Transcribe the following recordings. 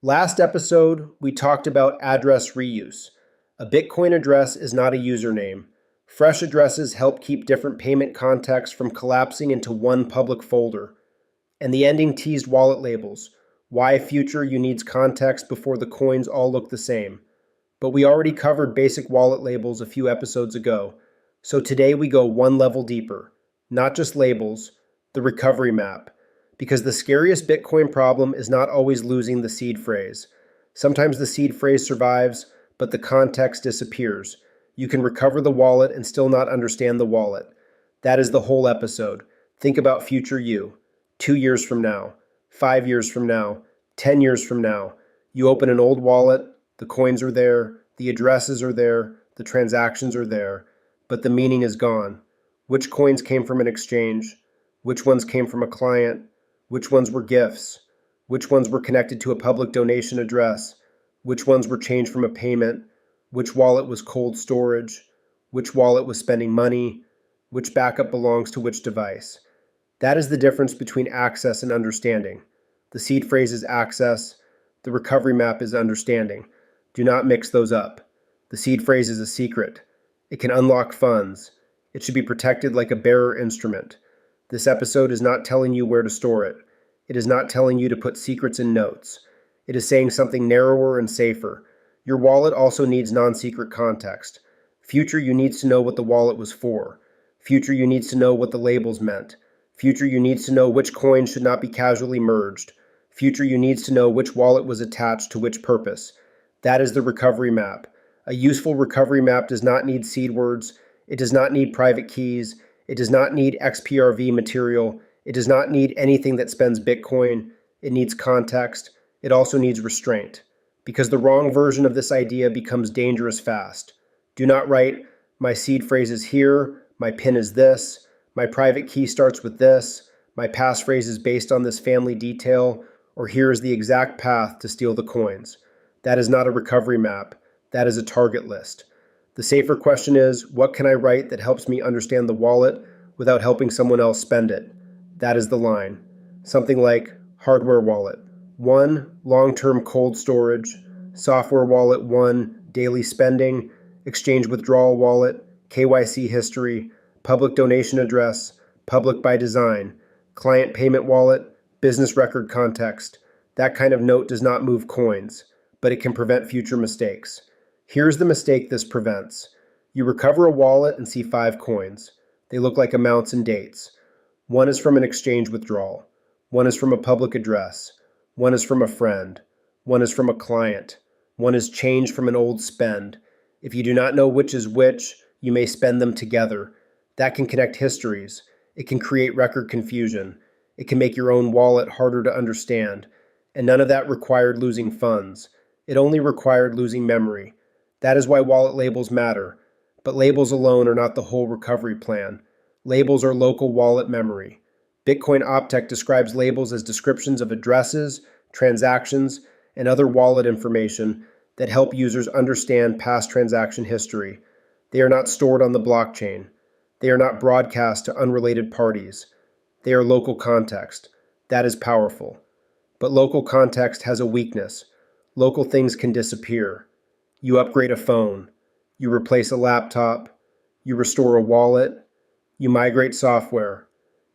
Last episode, we talked about address reuse. A Bitcoin address is not a username. Fresh addresses help keep different payment contexts from collapsing into one public folder. And the ending teased wallet labels. Why future you needs context before the coins all look the same. But we already covered basic wallet labels a few episodes ago. So today we go one level deeper. Not just labels, the recovery map. Because the scariest Bitcoin problem is not always losing the seed phrase. Sometimes the seed phrase survives, but the context disappears. You can recover the wallet and still not understand the wallet. That is the whole episode. Think about future you. 2 years from now, 5 years from now, 10 years from now. You open an old wallet, the coins are there, the addresses are there, the transactions are there, but the meaning is gone. Which coins came from an exchange? Which ones came from a client? Which ones were gifts? Which ones were connected to a public donation address? Which ones were changed from a payment? Which wallet was cold storage? Which wallet was spending money? Which backup belongs to which device? That is the difference between access and understanding. The seed phrase is access. The recovery map is understanding. Do not mix those up. The seed phrase is a secret. It can unlock funds. It should be protected like a bearer instrument. This episode is not telling you where to store it. It is not telling you to put secrets in notes. It is saying something narrower and safer. Your wallet also needs non-secret context. Future you needs to know what the wallet was for. Future you needs to know what the labels meant. Future you needs to know which coin should not be casually merged. Future you needs to know which wallet was attached to which purpose. That is the recovery map. A useful recovery map does not need seed words. It does not need private keys. It does not need XPRV material. It does not need anything that spends Bitcoin. It needs context. It also needs restraint. Because the wrong version of this idea becomes dangerous fast. Do not write, my seed phrase is here, my PIN is this, my private key starts with this, my passphrase is based on this family detail, or here is the exact path to steal the coins. That is not a recovery map. That is a target list. The safer question is, what can I write that helps me understand the wallet without helping someone else spend it? That is the line. Something like hardware wallet, 1, long-term cold storage, software wallet 1, daily spending, exchange withdrawal wallet, KYC history, public donation address, public by design, client payment wallet, business record context. That kind of note does not move coins, but it can prevent future mistakes. Here's the mistake this prevents. You recover a wallet and see 5 coins. They look like amounts and dates. One is from an exchange withdrawal. One is from a public address. One is from a friend. One is from a client. One is change from an old spend. If you do not know which is which, you may spend them together. That can connect histories. It can create record confusion. It can make your own wallet harder to understand. And none of that required losing funds. It only required losing memory. That is why wallet labels matter. But labels alone are not the whole recovery plan. Labels are local wallet memory. Bitcoin Optech describes labels as descriptions of addresses, transactions, and other wallet information that help users understand past transaction history. They are not stored on the blockchain. They are not broadcast to unrelated parties. They are local context. That is powerful. But local context has a weakness. Local things can disappear. You upgrade a phone. You replace a laptop. You restore a wallet. You migrate software.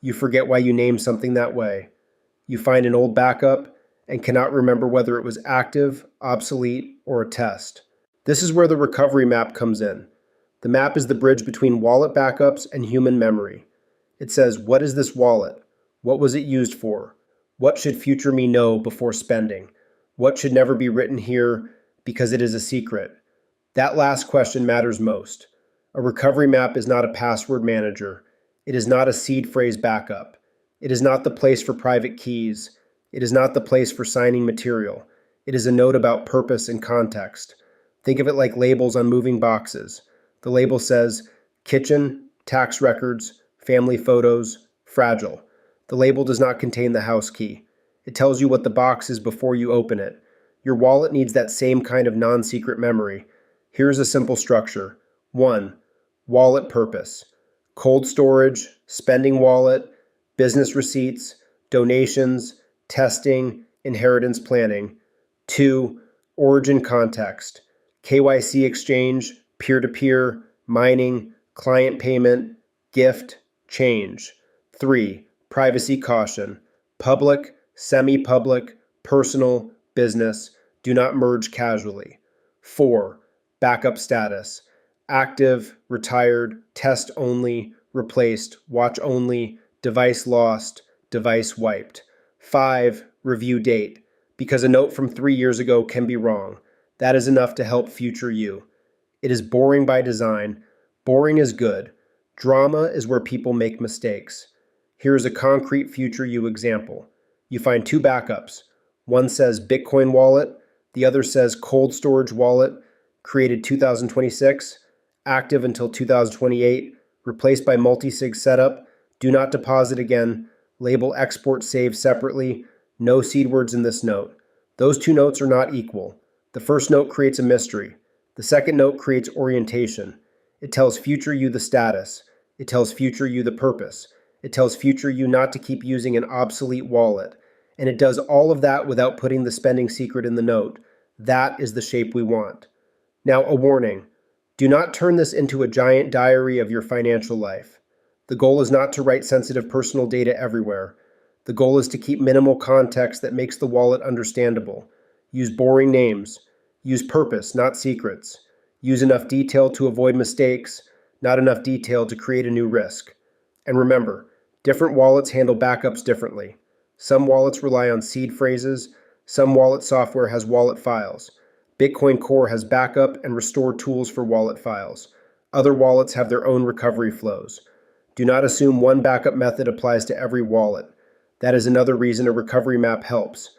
You forget why you named something that way. You find an old backup and cannot remember whether it was active, obsolete, or a test. This is where the recovery map comes in. The map is the bridge between wallet backups and human memory. It says, what is this wallet? What was it used for? What should future me know before spending? What should never be written here because it is a secret? That last question matters most. A recovery map is not a password manager. It is not a seed phrase backup. It is not the place for private keys. It is not the place for signing material. It is a note about purpose and context. Think of it like labels on moving boxes. The label says, kitchen, tax records, family photos, fragile. The label does not contain the house key. It tells you what the box is before you open it. Your wallet needs that same kind of non-secret memory. Here's a simple structure. 1. Wallet purpose. Cold storage, spending wallet, business receipts, donations, testing, inheritance planning. 2. Origin context, KYC exchange, peer-to-peer, mining, client payment, gift, change. 3. Privacy caution, public, semi-public, personal, business, do not merge casually. 4. Backup status, active, retired, test only, replaced, watch only, device lost, device wiped. 5. Review date, because a note from 3 years ago can be wrong. That is enough to help future you. It is boring by design. Boring is good. Drama is where people make mistakes. Here is a concrete future you example. You find 2 backups. One says Bitcoin wallet, the other says cold storage wallet, created 2026, active until 2028, replaced by multi-sig setup, do not deposit again, label export save separately, no seed words in this note. Those 2 notes are not equal. The first note creates a mystery. The second note creates orientation. It tells future you the status. It tells future you the purpose. It tells future you not to keep using an obsolete wallet. And it does all of that without putting the spending secret in the note. That is the shape we want. Now, a warning. Do not turn this into a giant diary of your financial life. The goal is not to write sensitive personal data everywhere. The goal is to keep minimal context that makes the wallet understandable. Use boring names. Use purpose, not secrets. Use enough detail to avoid mistakes, not enough detail to create a new risk. And remember, different wallets handle backups differently. Some wallets rely on seed phrases. Some wallet software has wallet files. Bitcoin Core has backup and restore tools for wallet files. Other wallets have their own recovery flows. Do not assume one backup method applies to every wallet. That is another reason a recovery map helps.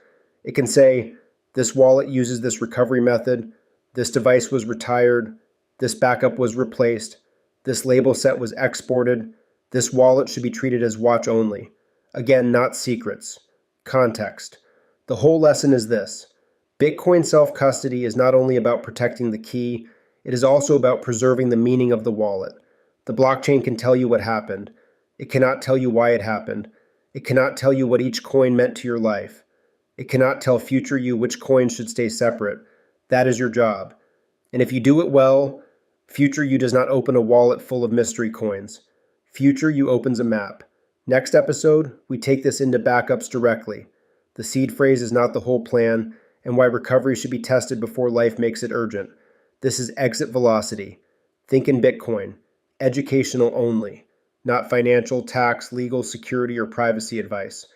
It can say, this wallet uses this recovery method, this device was retired, this backup was replaced, this label set was exported, this wallet should be treated as watch only. Again, not secrets. Context. The whole lesson is this. Bitcoin self-custody is not only about protecting the key, it is also about preserving the meaning of the wallet. The blockchain can tell you what happened. It cannot tell you why it happened. It cannot tell you what each coin meant to your life. It cannot tell future you which coins should stay separate. That is your job. And if you do it well, future you does not open a wallet full of mystery coins. Future you opens a map. Next episode, we take this into backups directly. The seed phrase is not the whole plan, and why recovery should be tested before life makes it urgent. This is exit velocity. Think in Bitcoin. Educational only, not financial, tax, legal, security, or privacy advice.